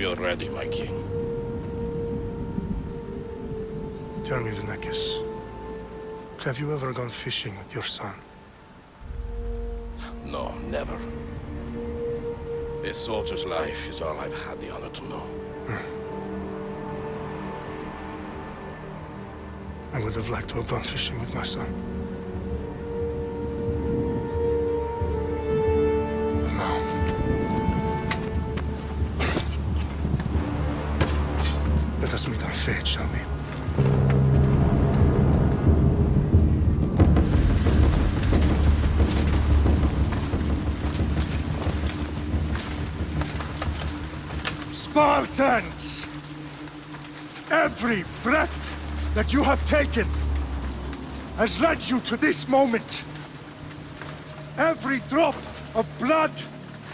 We are ready, my king. Tell me, Venekis, have you ever gone fishing with your son? No, never. A soldier's life is all I've had the honor to know. I would have liked to have gone fishing with my son. But now... Let us meet our fate, shall we? Spartans! Every breath that you have taken has led you to this moment. Every drop of blood,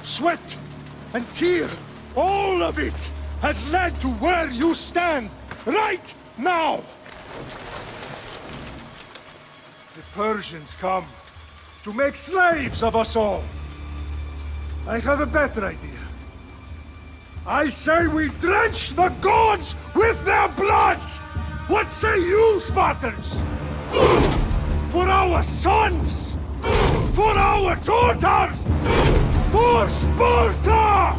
sweat, and tear, all of it has led to where you stand right now. The Persians come to make slaves of us all. I have a better idea. I say we drench the gods with their blood! What say you, Spartans? For our sons! For our daughters! For Sparta!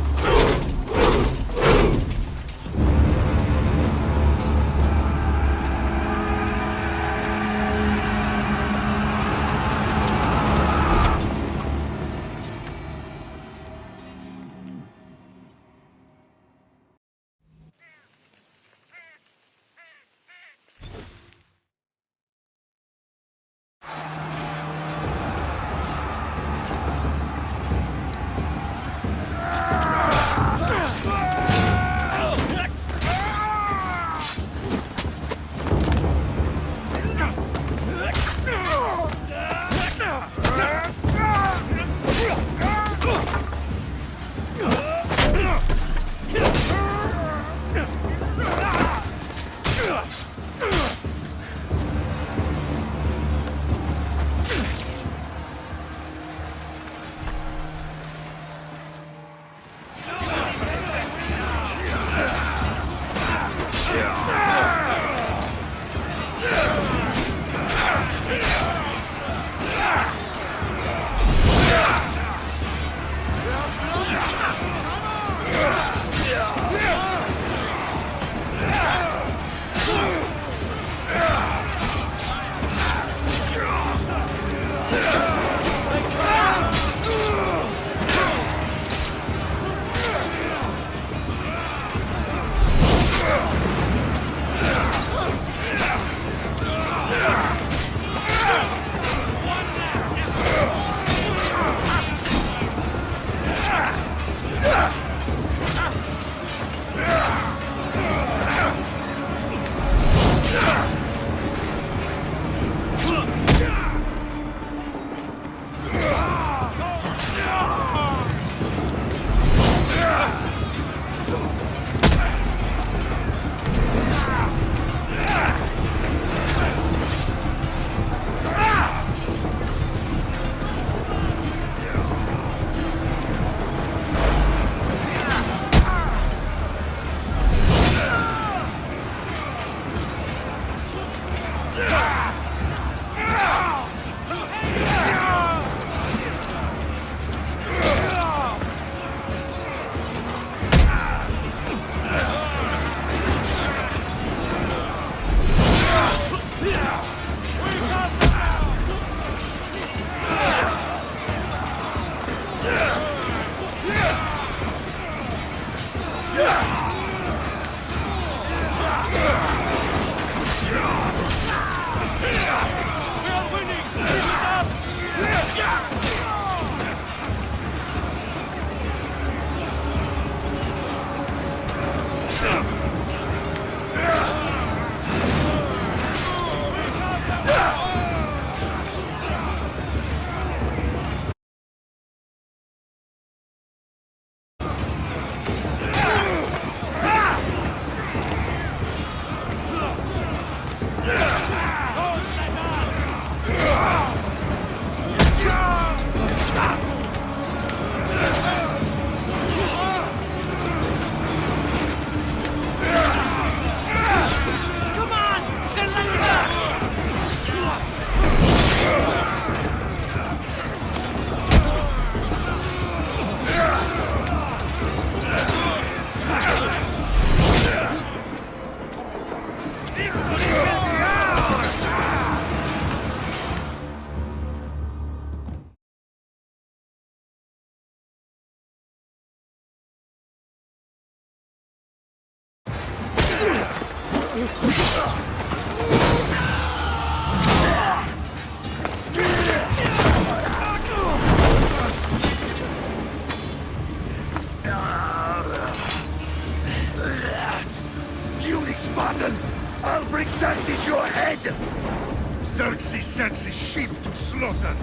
Xerxes sends his sheep to slaughter.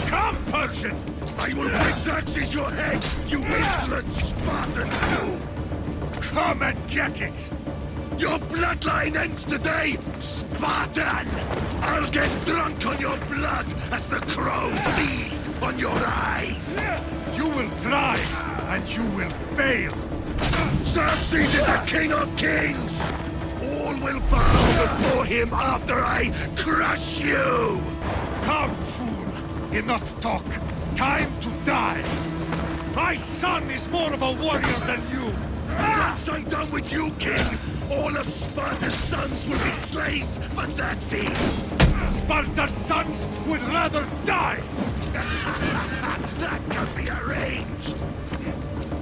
Come, Persian! I will break Xerxes your head, you insolent Spartan! Come and get it! Your bloodline ends today, Spartan! I'll get drunk on your blood as the crows feed on your eyes! You will try, and you will fail! Xerxes is the king of kings! All will bow before him after I crush you! Come, fool! Enough talk! Time to die! My son is more of a warrior than you! Once I'm done with you, king, all of Sparta's sons will be slaves for Xerxes! Sparta's sons would rather die! That can be arranged!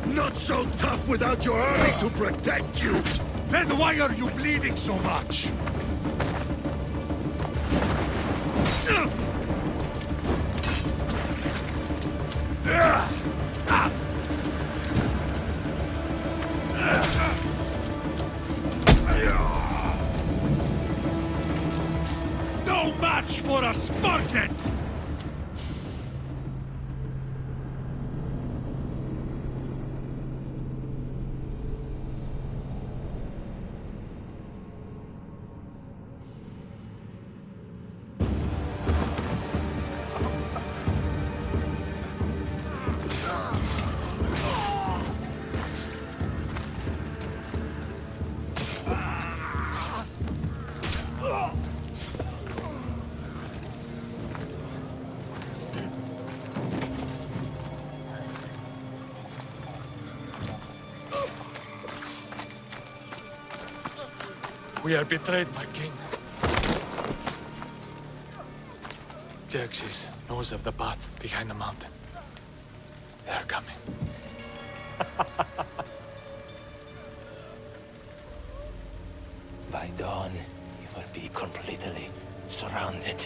Not so tough without your army to protect you! Then why are you bleeding so much? No match for a Spartan! We are betrayed, my king. Xerxes knows of the path behind the mountain. They are coming. By dawn, you will be completely surrounded.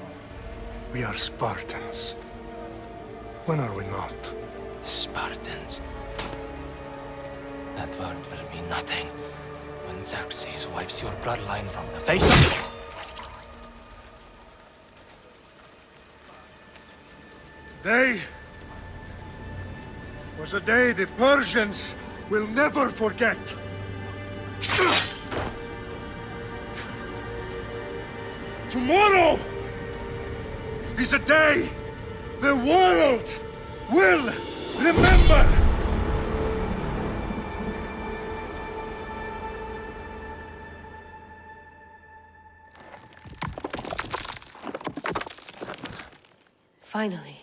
We are Spartans. When are we not? Spartans. That word will mean nothing when Xerxes wipes your bloodline from the face. Today was a day the Persians will never forget. Tomorrow is a day the world will remember. Finally.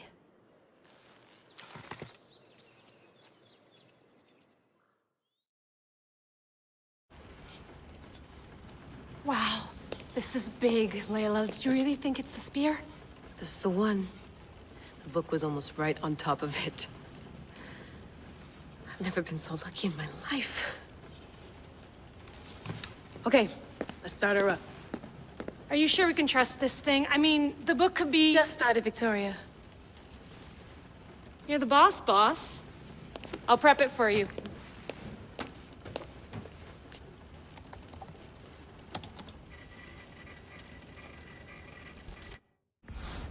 Wow, this is big, Layla. Did you really think it's the spear? This is the one. The book was almost right on top of it. I've never been so lucky in my life. Okay, let's start her up. Are you sure we can trust this thing? I mean, the book could be... Just started, Victoria. You're the boss. I'll prep it for you.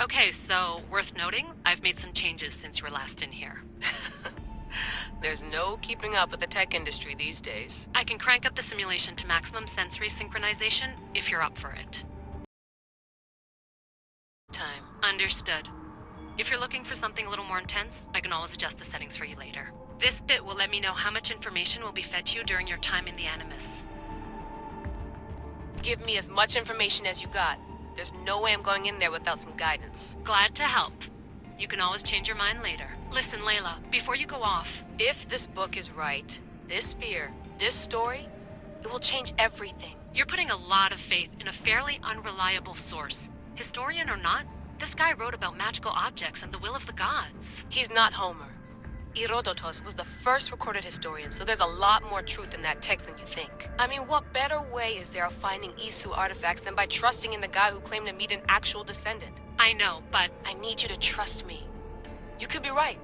Okay, so worth noting, I've made some changes since you were last in here. There's no keeping up with the tech industry these days. I can crank up the simulation to maximum sensory synchronization if you're up for it. Time. Understood. If you're looking for something a little more intense, I can always adjust the settings for you later. This bit will let me know how much information will be fed to you during your time in the Animus. Give me as much information as you got. There's no way I'm going in there without some guidance. Glad to help. You can always change your mind later. Listen, Layla, before you go off... If this book is right, this spear, this story, it will change everything. You're putting a lot of faith in a fairly unreliable source. Historian or not, this guy wrote about magical objects and the will of the gods. He's not Homer. Herodotus was the first recorded historian, so there's a lot more truth in that text than you think. I mean, what better way is there of finding Isu artifacts than by trusting in the guy who claimed to meet an actual descendant? I know, but... I need you to trust me. You could be right.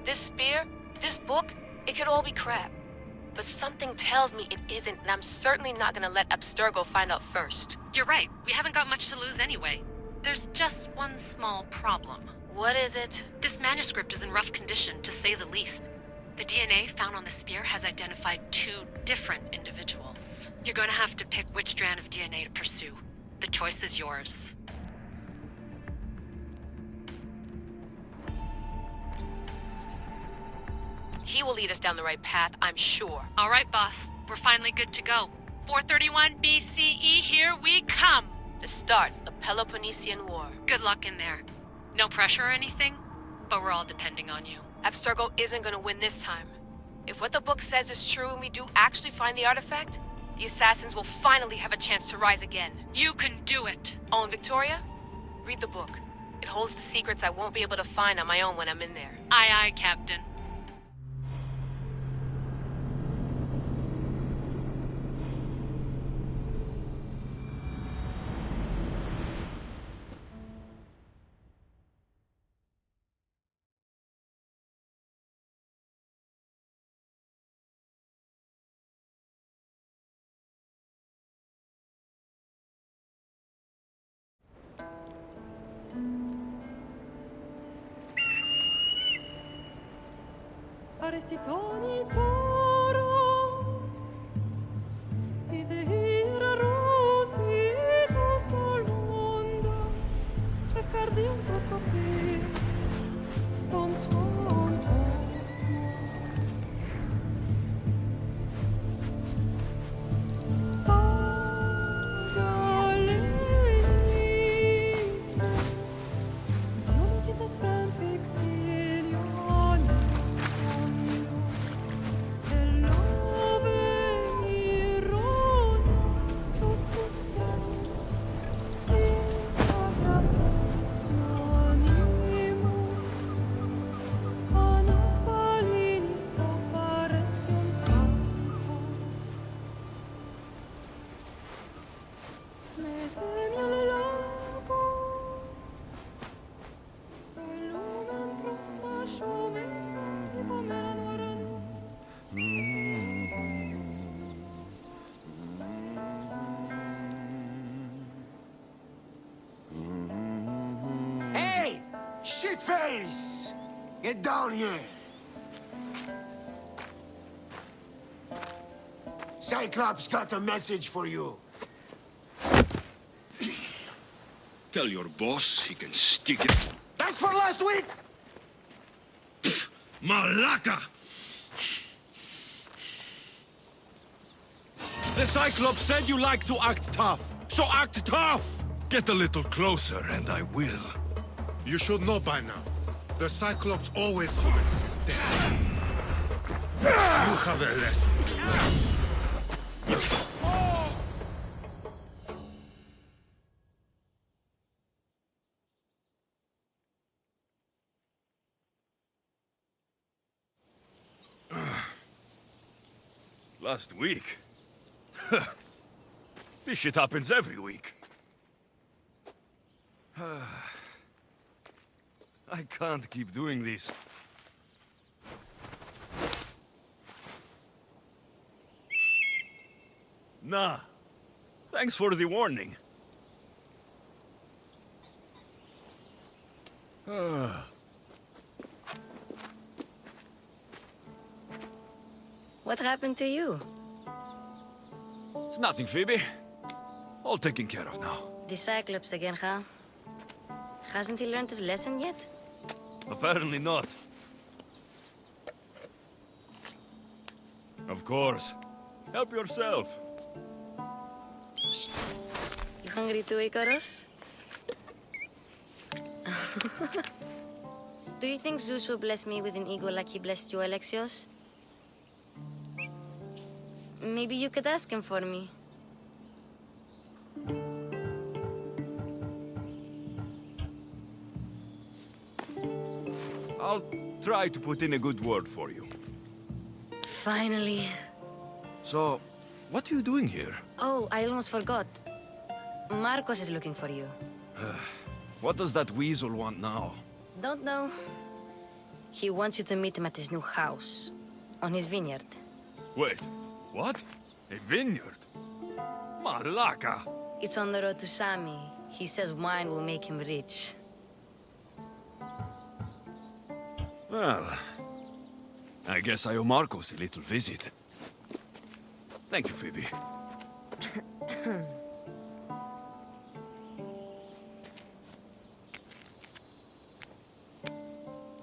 This spear, this book, it could all be crap. But something tells me it isn't, and I'm certainly not gonna let Abstergo find out first. You're right. We haven't got much to lose anyway. There's just one small problem. What is it? This manuscript is in rough condition, to say the least. The DNA found on the spear has identified 2 different individuals. You're gonna have to pick which strand of DNA to pursue. The choice is yours. He will lead us down the right path, I'm sure. All right, boss. We're finally good to go. 431 BCE, here we come! To start the Peloponnesian War. Good luck in there. No pressure or anything, but we're all depending on you. Abstergo isn't gonna win this time. If what the book says is true and we do actually find the artifact, the assassins will finally have a chance to rise again. You can do it! Oh, and Victoria? Read the book. It holds the secrets I won't be able to find on my own when I'm in there. Aye, aye, Captain. Arestitoni toro, idehira rositos tolmondas, efcardios proscopi, ton svon potmo. Agaleinise, ionitas pran fixilionis, Hey! Shitface! Get down here! Cyclops got a message for you. Tell your boss he can stick it. That's for last week! Malaka! The Cyclops said you like to act tough, so act tough! Get a little closer and I will. You should know by now. The Cyclops always commits his death. You have a lesson. Last week? This shit happens every week. I can't keep doing this. Nah. Thanks for the warning. What happened to you? It's nothing, Phoebe. All taken care of now. The Cyclops again, huh? Hasn't he learned his lesson yet? Apparently not. Of course. Help yourself. You hungry too, Icarus? Do you think Zeus will bless me with an ego like he blessed you, Alexios? Maybe you could ask him for me. I'll try to put in a good word for you. Finally. So, what are you doing here? Oh, I almost forgot. Marcos is looking for you. What does that weasel want now? Don't know. He wants you to meet him at his new house. On his vineyard. Wait, what? A vineyard? Malaka! It's on the road to Sami. He says wine will make him rich. Well, I guess I owe Marcos a little visit. Thank you, Phoebe.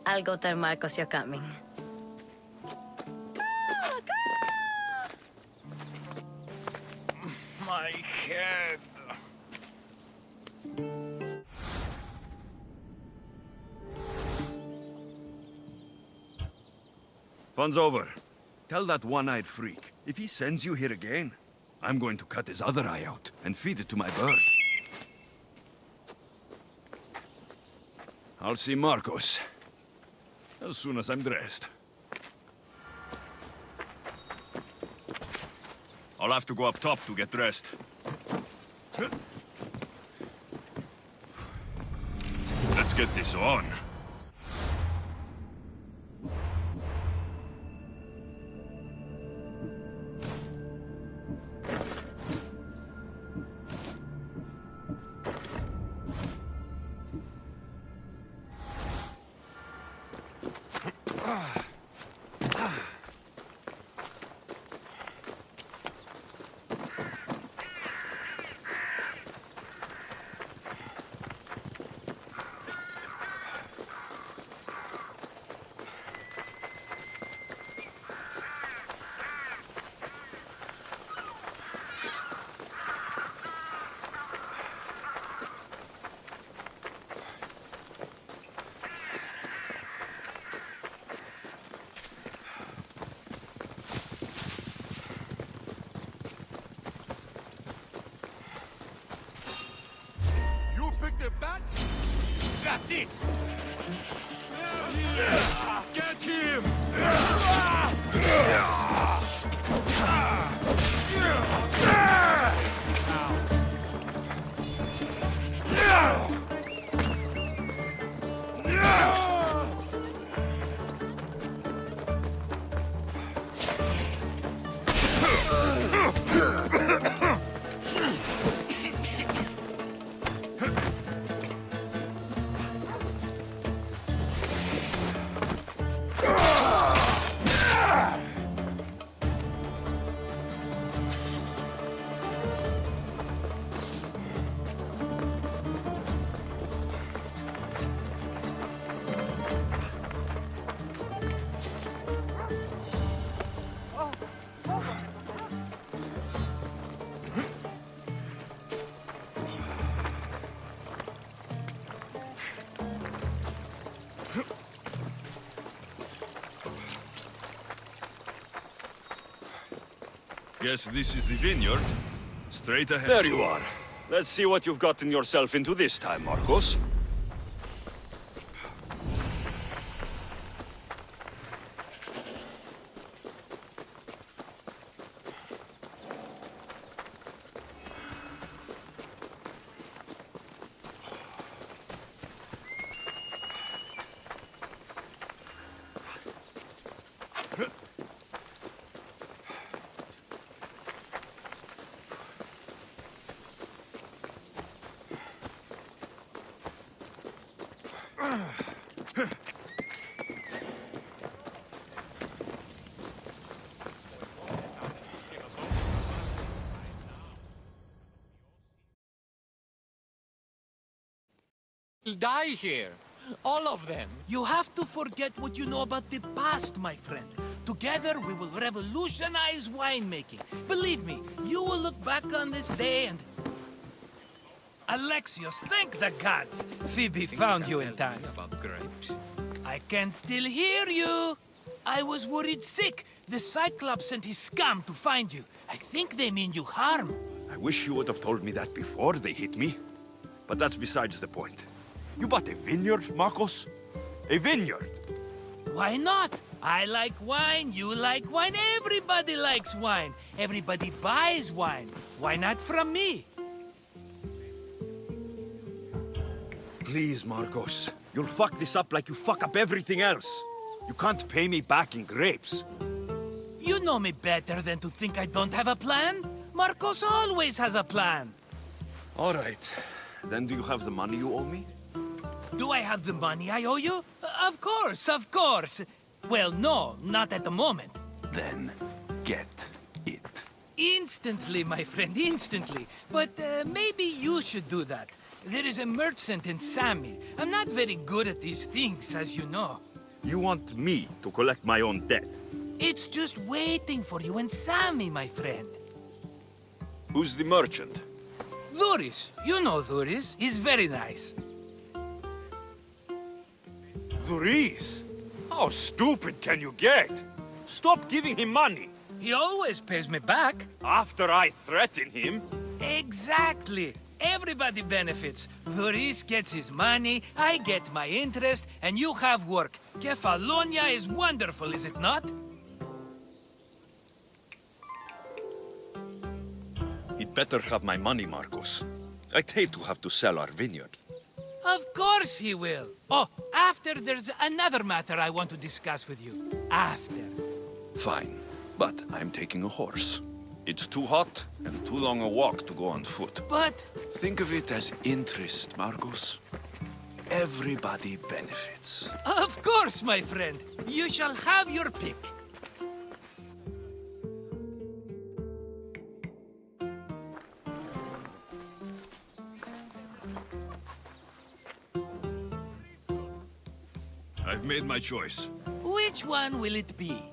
I'll go tell Marcos you're coming. My head. Fun's over. Tell that one-eyed freak, if he sends you here again, I'm going to cut his other eye out and feed it to my bird. I'll see Marcos as soon as I'm dressed. I'll have to go up top to get dressed. Let's get this on. That's it! Get him! Guess this is the vineyard. Straight ahead. There you are. Let's see what you've gotten yourself into this time, Marcos. Die here. All of them. You have to forget what you know about the past, my friend. Together, we will revolutionize winemaking. Believe me, you will look back on this day and... Alexios, thank the gods! Phoebe found you in time. About grapes. I can still hear you! I was worried sick. The Cyclops sent his scum to find you. I think they mean you harm. I wish you would have told me that before they hit me. But that's besides the point. You bought a vineyard, Marcos? A vineyard? Why not? I like wine, you like wine, everybody likes wine. Everybody buys wine. Why not from me? Please, Marcos. You'll fuck this up like you fuck up everything else. You can't pay me back in grapes. You know me better than to think I don't have a plan. Marcos always has a plan. All right. Then do you have the money you owe me? Do I have the money I owe you? Of course, of course. Well, no, not at the moment. Then get it. Instantly, my friend, instantly. But maybe you should do that. There is a merchant in Sami. I'm not very good at these things, as you know. You want me to collect my own debt? It's just waiting for you in Sami, my friend. Who's the merchant? Dhuris. You know Dhuris. He's very nice. Dhuris? How stupid can you get? Stop giving him money. He always pays me back. After I threaten him? Exactly. Everybody benefits. Dhuris gets his money, I get my interest, and you have work. Kefalonia is wonderful, is it not? He'd better have my money, Marcos. I'd hate to have to sell our vineyard. Of course he will. Oh, after there's another matter I want to discuss with you. After. Fine, but I'm taking a horse. It's too hot and too long a walk to go on foot. But... Think of it as interest, Marcos. Everybody benefits. Of course, my friend. You shall have your pick. I've made my choice. Which one will it be?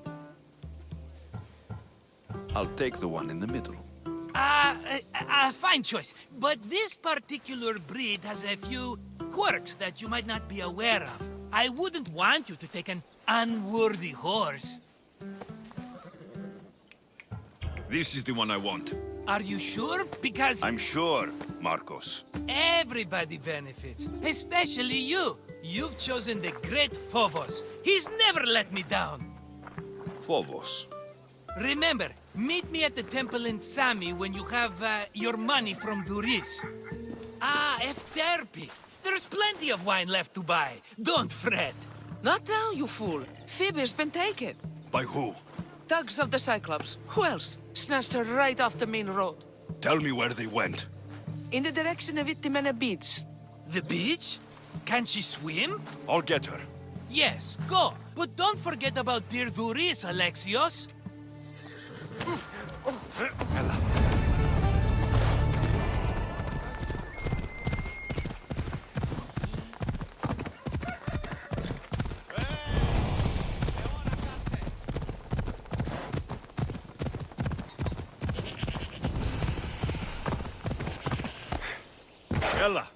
I'll take the one in the middle. Fine choice. But this particular breed has a few quirks that you might not be aware of. I wouldn't want you to take an unworthy horse. This is the one I want. Are you sure? Because... I'm sure, Marcos. Everybody benefits, especially you. You've chosen the great Phobos. He's never let me down. Phobos. Remember, meet me at the temple in Sami when you have your money from Dhuris. Efterpi. There's plenty of wine left to buy. Don't fret. Not now, you fool. Phoebe's been taken. By who? Thugs of the Cyclops. Who else? Snatched her right off the main road. Tell me where they went. In the direction of Itimena Beach. The beach? Can she swim? I'll get her. Yes, go. But don't forget about dear Dhuris, Alexios. Ella. Ella.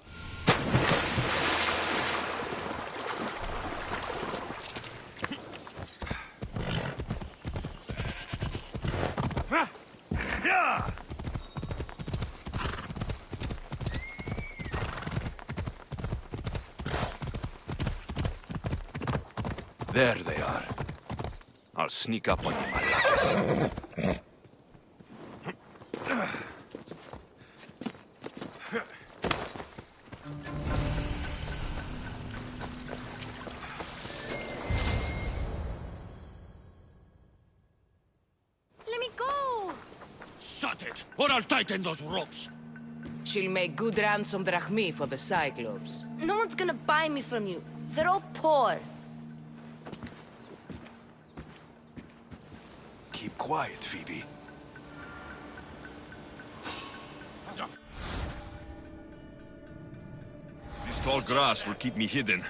There they are. I'll sneak up on you, my lapis. Let me go! Shut it, or I'll tighten those ropes. She'll make good ransom drachmi for the Cyclops. No one's gonna buy me from you. They're all poor. Keep quiet, Phoebe. This tall grass will keep me hidden.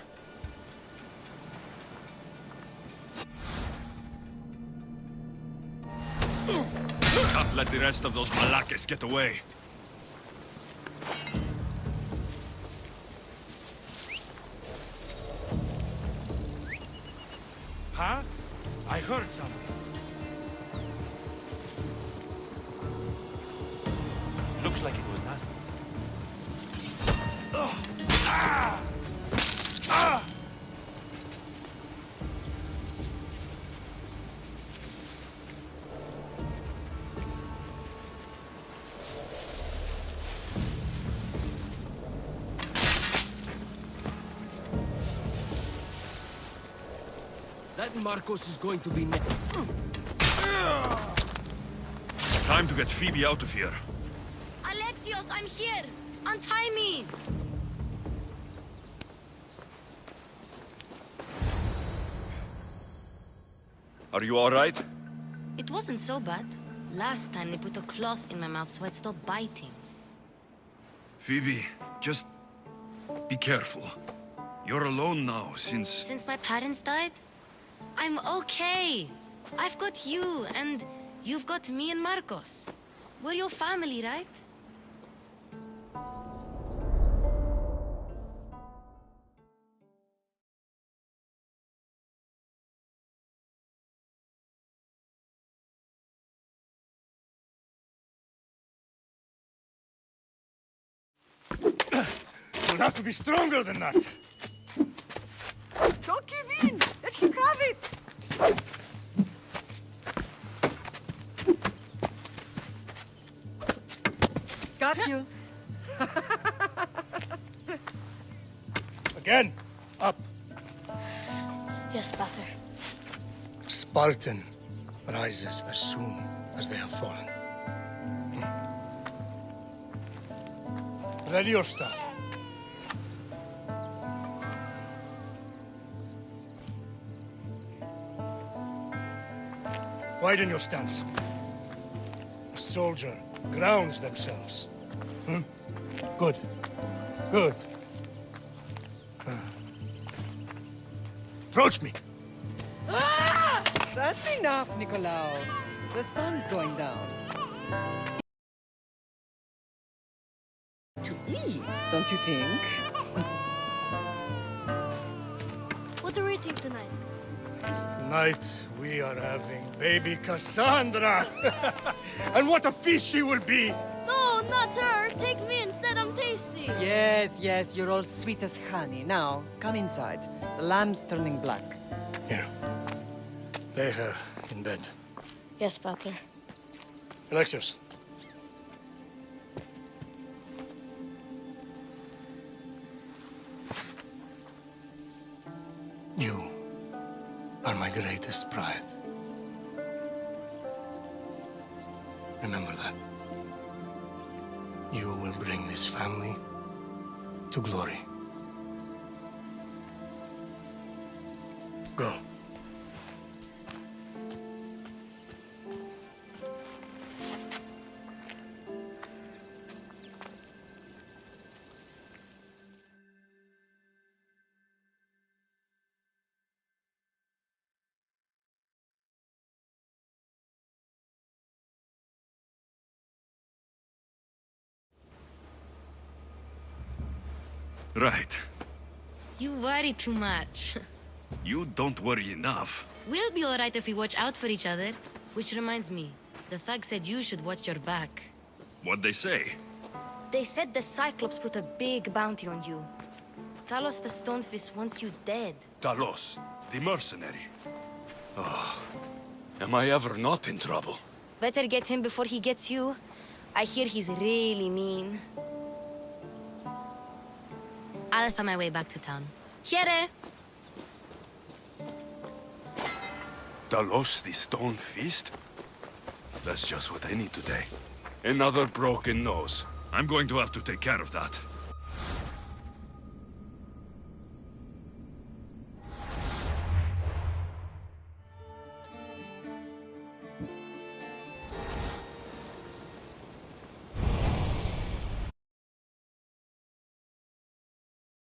Can't let the rest of those malakes get away. Huh? I heard something. Looks like it was nothing. That Marcos is going to be next. Time to get Phoebe out of here. Alexios, I'm here! Untie me! Are you all right? It wasn't so bad. Last time they put a cloth in my mouth so I'd stop biting. Phoebe, just be careful. You're alone now since... Since my parents died? I'm okay. I've got you, and you've got me and Marcos. We're your family, right? You'll have to be stronger than that. Don't give in! Let him have it! Got you. Again, up. Yes, Pater. Spartan rises as soon as they have fallen. Ready your staff. Widen your stance. A soldier grounds themselves. Good. Good. Approach me. That's enough, Nikolaos. The sun's going down. To eat, don't you think? What are we eating tonight? Tonight, we are having baby Cassandra. And what a feast she will be! No, not her! Take me instead, I'm tasty! Yes, yes, you're all sweet as honey. Now, come inside. The lamb's turning black. Here. Lay her in bed. Yes, Pater. Alexios. You are my greatest pride. Remember that. You will bring this family to glory. Go. Right. You worry too much. You don't worry enough. We'll be alright if we watch out for each other. Which reminds me, the thug said you should watch your back. What'd they say? They said the Cyclops put a big bounty on you. Talos the Stonefist wants you dead. Talos, the mercenary. Oh, am I ever not in trouble? Better get him before he gets you. I hear he's really mean. I'll find my way back to town. Here! Talos, the Stone Fist? That's just what I need today. Another broken nose. I'm going to have to take care of that.